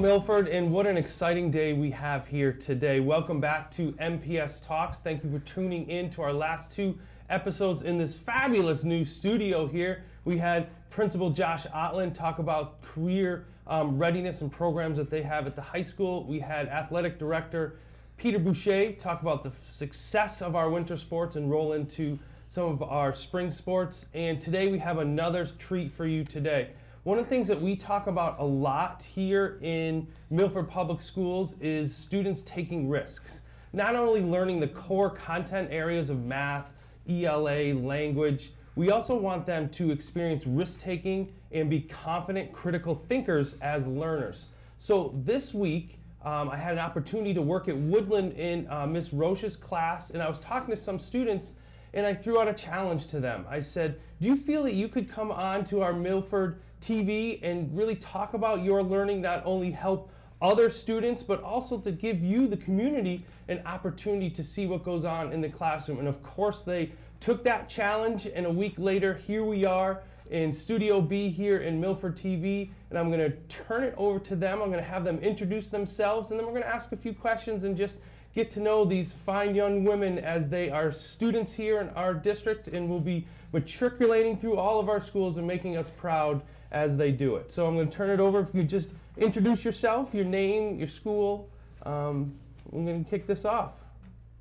Milford, and what an exciting day we have here today. Welcome back to MPS Talks. Thank you for tuning in to our last two episodes in this fabulous new studio here. We had Principal Josh Otland talk about career readiness and programs that they have at the high school. We had Athletic Director Peter Boucher talk about the success of our winter sports and roll into some of our spring sports. And today we have another treat for you today. One of the things that we talk about a lot here in Milford Public Schools is students taking risks. Not only learning the core content areas of math, ELA, language, we also want them to experience risk-taking and be confident critical thinkers as learners. So this week, I had an opportunity to work at Woodland in Miss Roche's class, and I was talking to some students, and I threw out a challenge to them. I said, do you feel that you could come on to our Milford TV and really talk about your learning, not only help other students, but also to give you, the community, an opportunity to see what goes on in the classroom? And of course, they took that challenge, and a week later, here we are in Studio B here in Milford TV, and I'm going to turn it over to them. I'm going to have them introduce themselves, and then we're going to ask a few questions and just get to know these fine young women as they are students here in our district and will be matriculating through all of our schools and making us proud as they do it. So I'm going to turn it over. If you could just introduce yourself, your name, your school. I'm going to kick this off.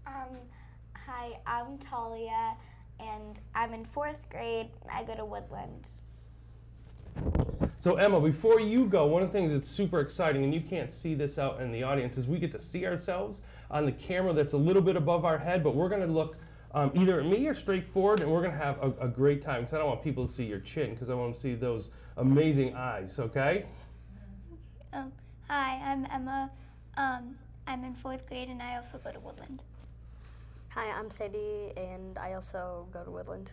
Hi, I'm Talia, and I'm in 4th grade. I go to Woodland. So Emma, before you go, one of the things that's super exciting, and you can't see this out in the audience, is we get to see ourselves on the camera that's a little bit above our head, but we're going to look either at me or straight forward, and we're going to have a great time, because I don't want people to see your chin, because I want to see those amazing eyes, okay? Hi, I'm Emma. I'm in 4th grade, and I also go to Woodland. Hi, I'm Sadie, and I also go to Woodland.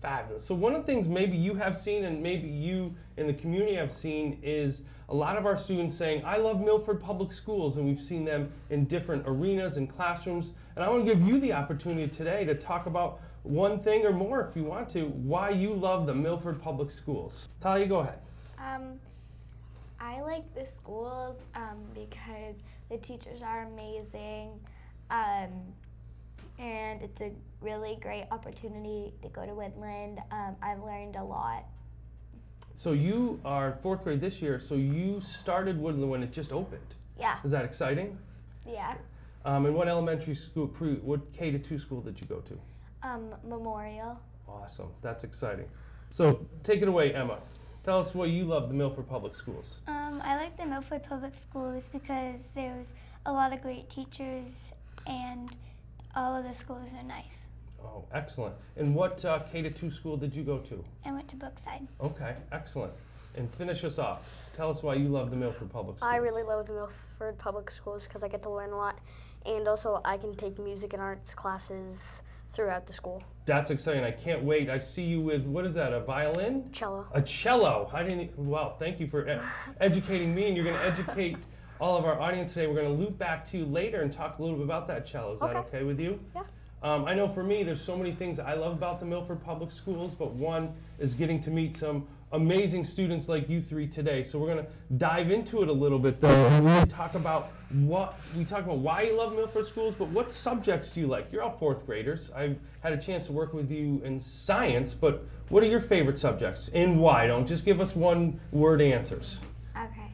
Fabulous. So one of the things maybe you have seen and maybe you in the community have seen is a lot of our students saying, I love Milford Public Schools, and we've seen them in different arenas and classrooms. And I want to give you the opportunity today to talk about one thing or more, if you want to, why you love the Milford Public Schools. Talia, go ahead. I like the schools because the teachers are amazing, and it's a really great opportunity to go to Woodland. I've learned a lot. So you are 4th grade this year, so you started Woodland when it just opened. Yeah. Is that exciting? Yeah. And what elementary school, what K-2 school did you go to? Memorial. Awesome, that's exciting. So take it away, Emma. Tell us why you love the Milford Public Schools. I like the Milford Public Schools because there's a lot of great teachers, and all of the schools are nice. Oh, excellent. And what K-2 school did you go to? I went to Brookside. Okay, excellent. And finish us off. Tell us why you love the Milford Public Schools. I really love the Milford Public Schools because I get to learn a lot, and also I can take music and arts classes throughout the school. That's exciting. I can't wait. I see you with, what is that, a violin? Cello. A cello. I didn't, wow, thank you for educating me, and you're going to educate all of our audience today. We're going to loop back to you later and talk a little bit about that cello. Is that okay with you? Yeah. I know for me, there's so many things I love about the Milford Public Schools, but one is getting to meet some amazing students like you three today. So we're going to dive into it a little bit, though, and really talk about why you love Milford Schools, but what subjects do you like? You're all 4th graders. I've had a chance to work with you in science, but what are your favorite subjects and why? Don't just give us one-word answers. Okay.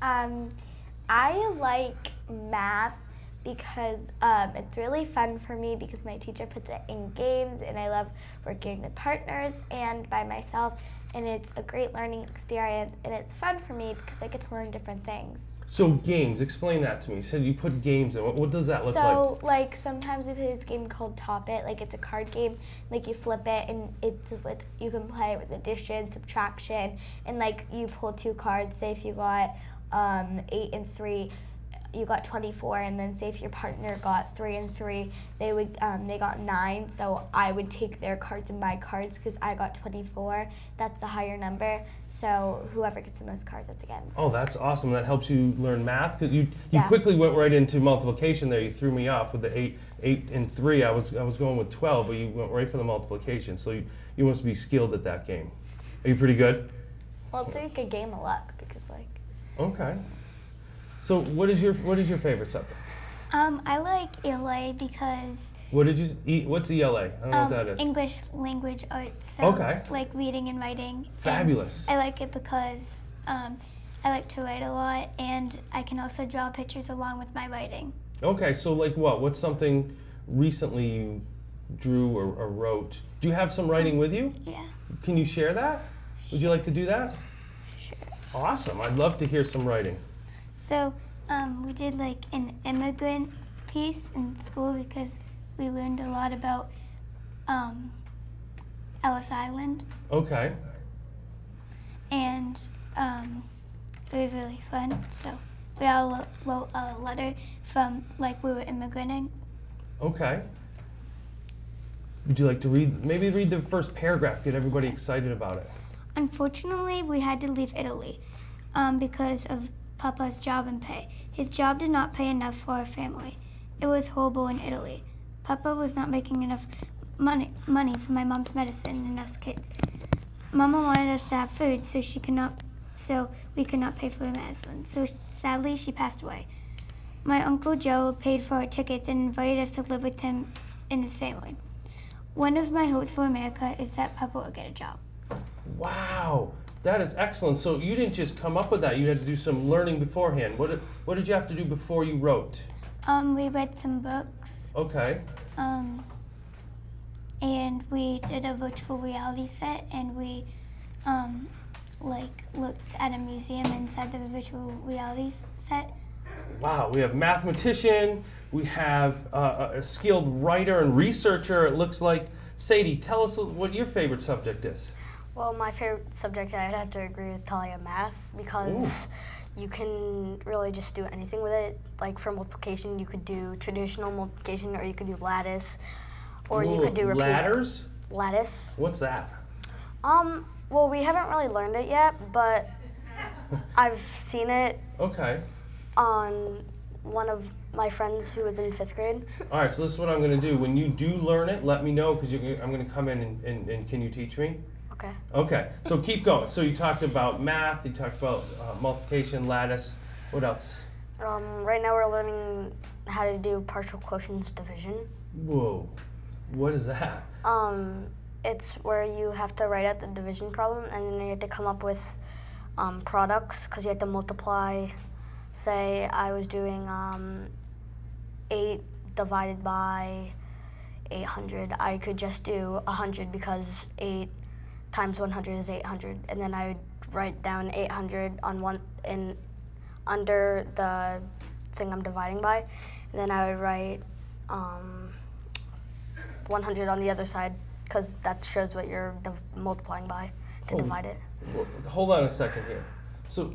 I like math because it's really fun for me because my teacher puts it in games, and I love working with partners and by myself, and it's a great learning experience, and it's fun for me because I get to learn different things. So games, explain that to me. You said you put games in. What does that look like? So like sometimes we play this game called Top It, like it's a card game, like you flip it and you can play with addition, subtraction, and like you pull 2 cards. Say if you got 8 and 3, you got 24, and then say if your partner got 3 and 3, they got 9. So I would take their cards and my cards because I got 24. That's a higher number. So whoever gets the most cards at the end. Oh, that's awesome. That helps you learn math. Cause you quickly went right into multiplication there. You threw me off with the 8 and 3. I was going with 12, but you went right for the multiplication. So you must be skilled at that game. Are you pretty good? Well, it's like a game of luck because like. Okay. So what is your favorite subject? I like ELA because What's ELA? I don't know what that is. English language arts. So Okay. like reading and writing. Fabulous. And I like it because I like to write a lot, and I can also draw pictures along with my writing. Okay, so like what? What's something recently you drew or wrote? Do you have some writing with you? Yeah. Can you share that? Would you like to do that? Sure. Awesome. I'd love to hear some writing. So we did like an immigrant piece in school because we learned a lot about Ellis Island, Okay. and it was really fun. So we all wrote a letter from like we were immigrating. Okay. Would you like to read the first paragraph, get everybody excited about it? Unfortunately, we had to leave Italy because of Papa's job and pay. His job did not pay enough for our family. It was horrible in Italy. Papa was not making enough money for my mom's medicine and us kids. Mama wanted us to have food, so we could not pay for her medicine. So sadly, she passed away. My Uncle Joe paid for our tickets and invited us to live with him and his family. One of my hopes for America is that Papa will get a job. Wow, that is excellent. So you didn't just come up with that. You had to do some learning beforehand. What did you have to do before you wrote? We read some books. Okay. And we did a virtual reality set, and we looked at a museum inside the virtual reality set. Wow, we have mathematician, we have a skilled writer and researcher, it looks like. Sadie, tell us what your favorite subject is. Well, my favorite subject, I'd have to agree with Talia, math, because you can really just do anything with it. Like for multiplication, you could do traditional multiplication, or you could do lattice, or you could do repeat. Ladders? Lattice. What's that? Well, we haven't really learned it yet, but I've seen it Okay. on one of my friends who was in 5th grade. All right, so this is what I'm going to do. When you do learn it, let me know, because I'm going to come in and can you teach me? Okay. Okay, so keep going. So you talked about math, you talked about multiplication, lattice. What else? Right now we're learning how to do partial quotients division. Whoa, what is that? It's where you have to write out the division problem, and then you have to come up with products, because you have to multiply. Say I was doing 8 divided by 800. I could just do 100 because 8 times 100 is 800, and then I would write down 800 on under the thing I'm dividing by, and then I would write 100 on the other side, because that shows what you're multiplying by to divide it. Hold on a second here. So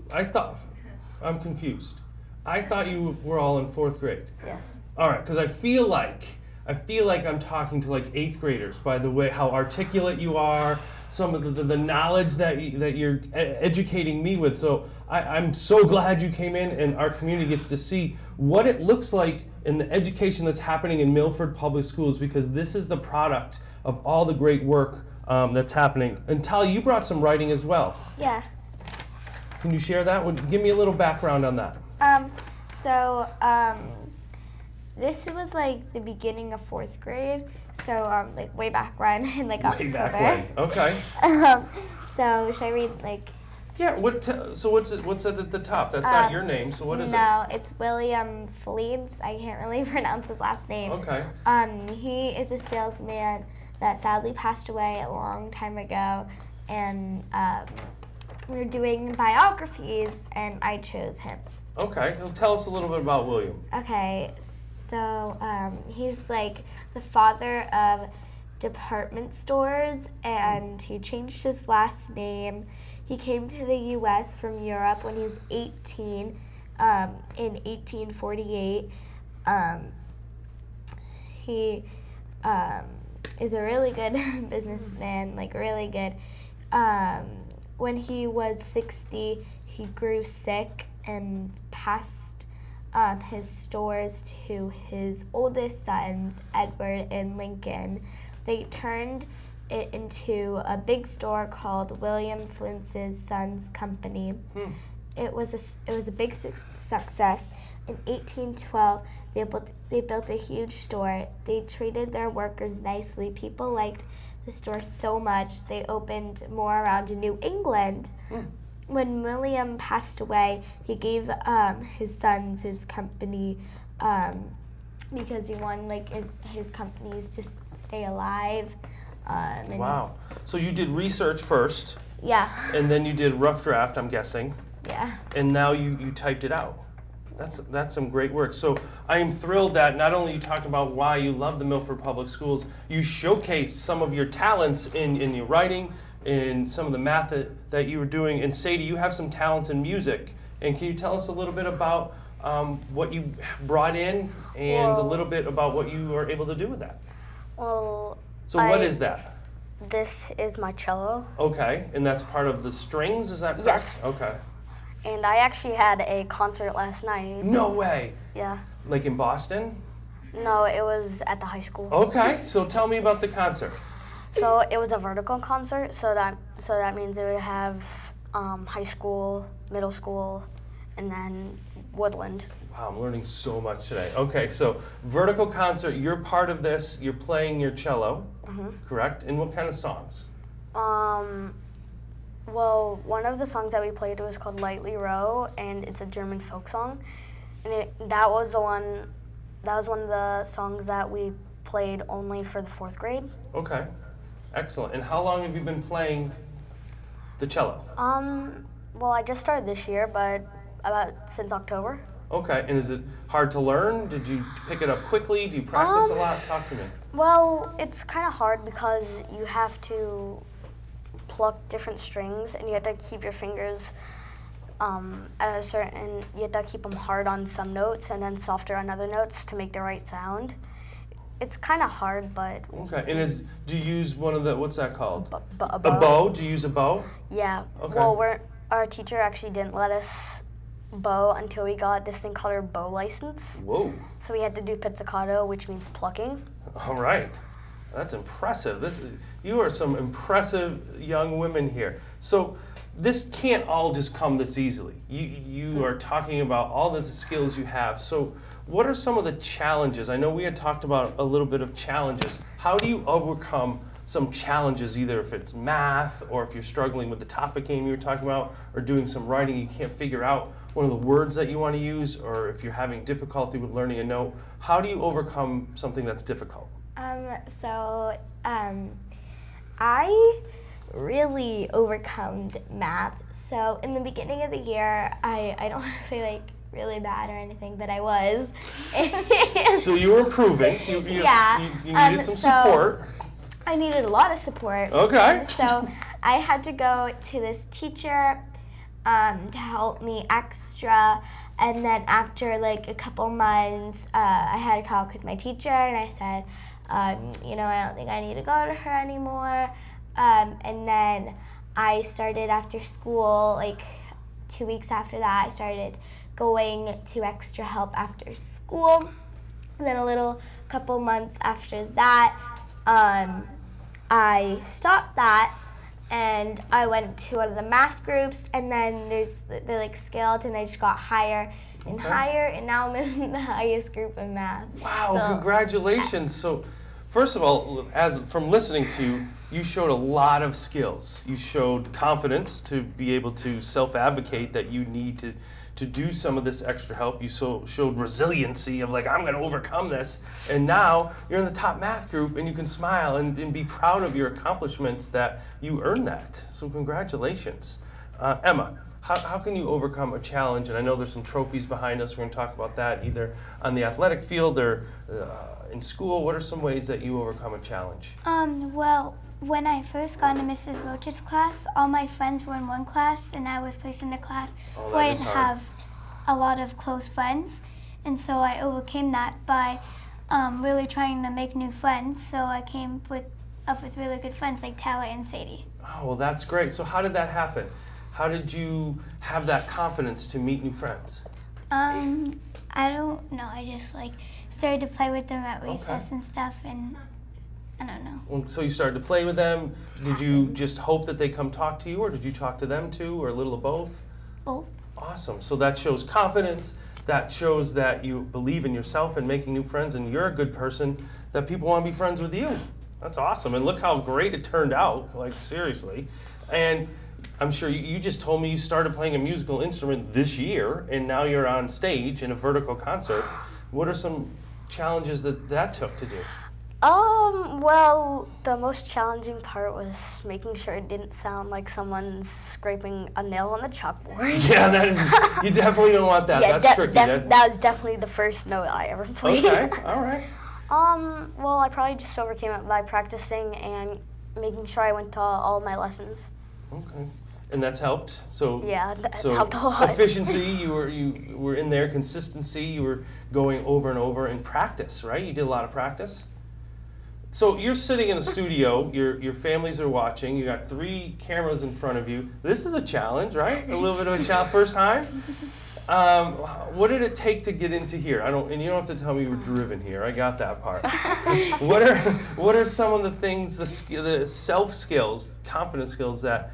I'm confused. I thought you were all in 4th grade. Yes. All right, because I feel like I'm talking to like 8th graders by the way how articulate you are, some of the knowledge that you're educating me with. So I'm so glad you came in, and our community gets to see what it looks like in the education that's happening in Milford Public Schools, because this is the product of all the great work that's happening. And Talia, you brought some writing as well. Yeah. Can you share that? Give me a little background on that. This was like the beginning of 4th grade, so like way back when, in like October. Way back when. Okay. So should I read like? Yeah. So what's at the top? That's not your name. So what is it? No, it's William Fleeds. I can't really pronounce his last name. Okay. He is a salesman that sadly passed away a long time ago, and we were doing biographies, and I chose him. Okay. Well, tell us a little bit about William. Okay. So he's like the father of department stores, and he changed his last name. He came to the U.S. from Europe when he was 18 in 1848. He is a really good businessman, like really good. When he was 60, he grew sick and passed his stores to his oldest sons, Edward and Lincoln. They turned it into a big store called William Flintz's Sons Company. it was a big success. In 1812, they built a huge store. They treated their workers nicely. People liked the store so much. They opened more around in New England. When William passed away, he gave his sons his company because he wanted his companies to stay alive. Wow. So you did research first. Yeah. And then you did rough draft, I'm guessing. Yeah. And now you typed it out. That's some great work. So I am thrilled that not only you talked about why you love the Milford Public Schools, you showcased some of your talents in your writing, in some of the math that you were doing. And Sadie, you have some talents in music. And can you tell us a little bit about what you brought in and a little bit about what you were able to do with that? Well, so what is that? This is my cello. Okay, and that's part of the strings, is that correct? Yes. Okay. And I actually had a concert last night. No way. Yeah. Like in Boston? No, it was at the high school. Okay, so tell me about the concert. So it was a vertical concert, so that means it would have high school, middle school, and then Woodland. Wow, I'm learning so much today. Okay, so vertical concert, you're part of this, you're playing your cello, correct? And what kind of songs? Well, one of the songs that we played was called Lightly Row, and it's a German folk song. And that was one of the songs that we played only for the 4th grade. Okay, excellent. And how long have you been playing the cello? Well, I just started this year, but since October. Okay, and is it hard to learn? Did you pick it up quickly? Do you practice a lot? Talk to me. Well, it's kind of hard because you have to pluck different strings, and you have to keep your fingers at a certain. You have to keep them hard on some notes and then softer on other notes to make the right sound. It's kind of hard, but. Okay, and do you use one of the, what's that called? A bow. A bow? Do you use a bow? Yeah. Okay. Well, our teacher actually didn't let us bow until we got this thing called our bow license. Whoa. So we had to do pizzicato, which means plucking. All right. That's impressive. You are some impressive young women here. So this can't all just come this easily. You are talking about all the skills you have. So what are some of the challenges? I know we had talked about a little bit of challenges. How do you overcome some challenges, either if it's math or if you're struggling with the topic game you were talking about, or doing some writing, you can't figure out one of the words that you want to use, or if you're having difficulty with learning a note? How do you overcome something that's difficult? I really overcome math. So in the beginning of the year, I don't want to say like really bad or anything, but I was. So you were improving. You needed some support. I needed a lot of support. Okay. So I had to go to this teacher to help me extra. And then after like a couple months, I had a talk with my teacher, and I said, I don't think I need to go to her anymore. And then I started after school, like 2 weeks after that, I started going to extra help after school. And then couple months after that, I stopped that, and I went to one of the math groups, and then they're like scaled, and I just got higher and higher, and now I'm in the highest group in math. Wow, so, congratulations. So first of all, from listening to you showed a lot of skills. You showed confidence to be able to self-advocate that you need to do some of this extra help. You showed resiliency of like, I'm going to overcome this. And now you're in the top math group, and you can smile and be proud of your accomplishments that you earned that. So congratulations. Emma, how can you overcome a challenge? And I know there's some trophies behind us. We're going to talk about that either on the athletic field or in school. What are some ways that you overcome a challenge? Well, when I first got into Mrs. Roach's class, all my friends were in one class, and I was placed in a class where I didn't have a lot of close friends. And so I overcame that by really trying to make new friends. So I came up with really good friends like Tala and Sadie. Oh, well, that's great. So how did that happen? How did you have that confidence to meet new friends? I don't know. I just started to play with them at recess and stuff, and I don't know. Well, so you started to play with them. Did you just hope that they come talk to you, or did you talk to them too, or a little of both? Both. Awesome. So that shows confidence. That shows that you believe in yourself and making new friends, and you're a good person that people want to be friends with you. That's awesome. And look how great it turned out, like seriously. And I'm sure you just told me you started playing a musical instrument this year, and now you're on stage in a vertical concert. What are some challenges that took to do? Well, the most challenging part was making sure it didn't sound like someone's scraping a nail on the chalkboard. Yeah, that is, you definitely don't want that. Yeah, That's tricky. That was definitely the first note I ever played. Okay, all right. Well, I probably just overcame it by practicing and making sure I went to all my lessons. Okay, and that's helped. So yeah, that so helped a lot. Efficiency, you were in there. Consistency, you were going over and over in practice, right? You did a lot of practice. So you're sitting in a studio. Your families are watching. You got 3 cameras in front of you. This is a challenge, right? A little bit of a challenge. First time. What did it take to get into here? And you don't have to tell me you were driven here. I got that part. What are some of the things, the self skills, confidence skills that,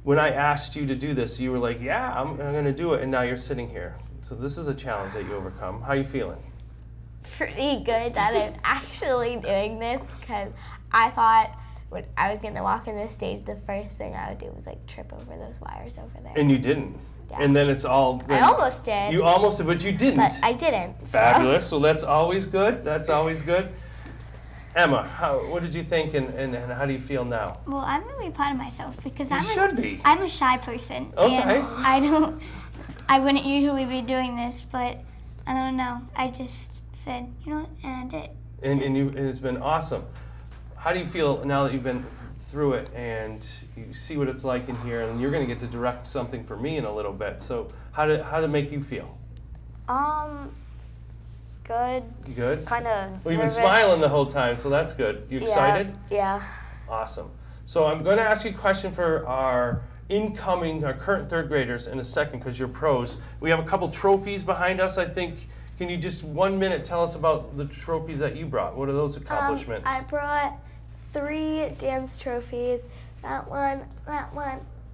when I asked you to do this, you were like, yeah, I'm going to do it, and now you're sitting here. So this is a challenge that you overcome. How are you feeling? Pretty good that I'm actually doing this, because I thought when I was going to walk in the stage, the first thing I would do was like trip over those wires over there. And you didn't. Yeah. And then it's all. I almost did. You almost did, but you didn't. But I didn't. Fabulous. So that's always good. That's always good. What did you think, and how do you feel now? Well, I'm really proud of myself because I'm a shy person. Okay. And I wouldn't usually be doing this, but I don't know. I just said, you know what, and I did. And it's been awesome. How do you feel now that you've been through it and you see what it's like in here, and you're going to get to direct something for me in a little bit? So how did it make you feel? Good. You good? Kind of. Well, you've been smiling the whole time, so that's good. You excited? Yeah. Awesome. So I'm going to ask you a question for our current 3rd graders in a second, because you're pros. We have a couple trophies behind us, I think. Can you just 1 minute tell us about the trophies that you brought? What are those accomplishments? I brought 3 dance trophies. That one,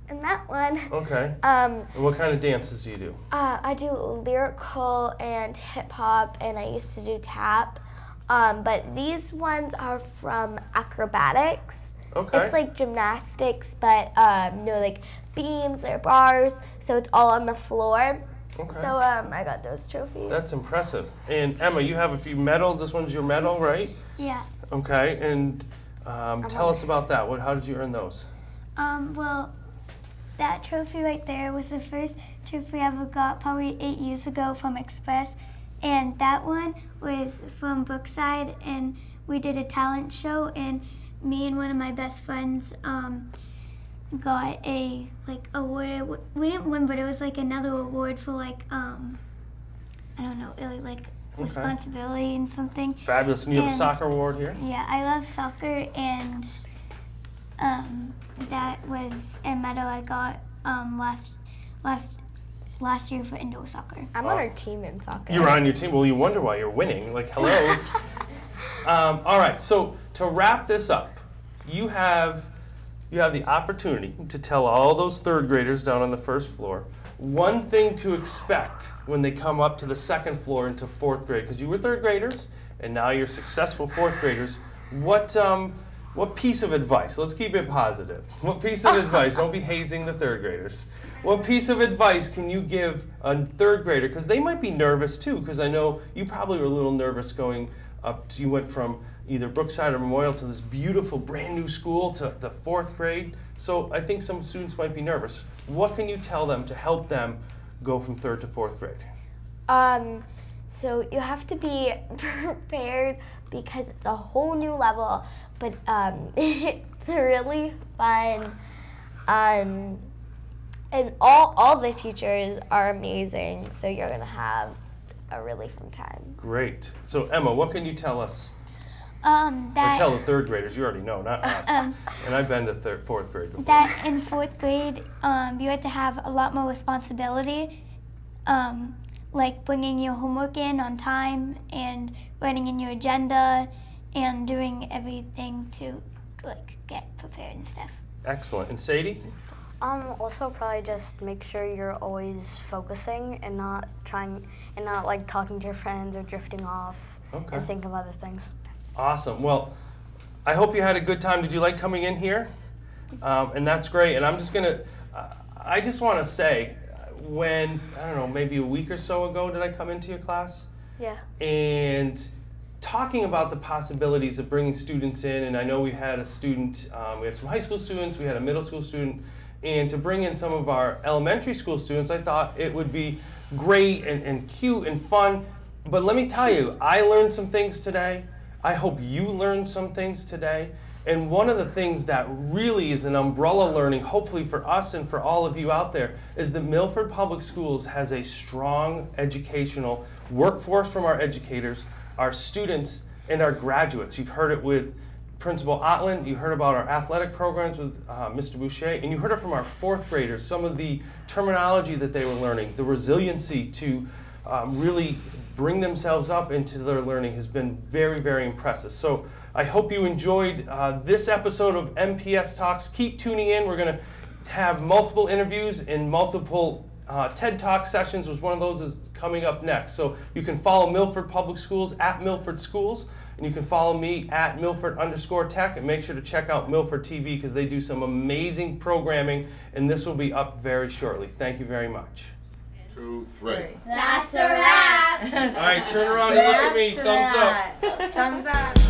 and that one. Okay. And what kind of dances do you do? I do lyrical and hip hop, and I used to do tap. But these ones are from acrobatics. Okay. It's like gymnastics, but no like beams or bars, so it's all on the floor. Okay. So I got those trophies. That's impressive. And Emma, you have a few medals. This one's your medal, right? Yeah. Okay. And tell us about that. How did you earn those? Well, that trophy right there was the first trophy I ever got, probably 8 years ago from Express. And that one was from Brookside, and we did a talent show, and me and one of my best friends got a award. We didn't win, but it was like another award for I don't know, really like responsibility and something. Fabulous. And you have a soccer award here? Yeah, I love soccer, and that was a medal I got last year for indoor soccer. I'm on our team in soccer. You're on your team. Well, you wonder why you're winning. Like, hello. All right. So to wrap this up, you have the opportunity to tell all those 3rd graders down on the 1st floor one thing to expect when they come up to the 2nd floor into 4th grade, because you were 3rd graders and now you're successful 4th graders. What piece of advice? Let's keep it positive. What piece of advice? Don't be hazing the 3rd graders. What piece of advice can you give a 3rd grader? Because they might be nervous too, because I know you probably were a little nervous going up. You went from either Brookside or Memorial to this beautiful brand new school to the 4th grade. So I think some students might be nervous. What can you tell them to help them go from 3rd to 4th grade? So you have to be prepared because it's a whole new level, but it's really fun. And all the teachers are amazing, so you're gonna have a really fun time. Great. So Emma, what can you tell us? Or tell the 3rd graders. You already know, not us. And I've been to 4th grade before. That in 4th grade, you had to have a lot more responsibility, like bringing your homework in on time and writing in your agenda and doing everything to get prepared and stuff. Excellent. And Sadie? Also probably just make sure you're always focusing and not like talking to your friends or drifting off and think of other things. Awesome. Well, I hope you had a good time. Did you like coming in here? And that's great. And I'm just going to, I just want to say, when, I don't know, maybe a week or so ago, did I come into your class? Yeah. And talking about the possibilities of bringing students in, and I know we had a student, we had some high school students, we had a middle school student, and to bring in some of our elementary school students, I thought it would be great and cute and fun. But let me tell you, I learned some things today. I hope you learned some things today. And one of the things that really is an umbrella learning, hopefully for us and for all of you out there, is that Milford Public Schools has a strong educational workforce from our educators, our students, and our graduates. You've heard it with Principal Otland, you heard about our athletic programs with Mr. Boucher, and you heard it from our fourth graders, some of the terminology that they were learning, the resiliency to really bring themselves up into their learning has been very, very impressive. So I hope you enjoyed this episode of MPS Talks. Keep tuning in. We're going to have multiple interviews and multiple TED Talk sessions. One of those is coming up next. So you can follow Milford Public Schools at Milford Schools, and you can follow me at Milford_Tech, and make sure to check out Milford TV because they do some amazing programming, and this will be up very shortly. Thank you very much. 2, 3. That's a wrap. All right, turn around and look at me. Thumbs up. Thumbs up.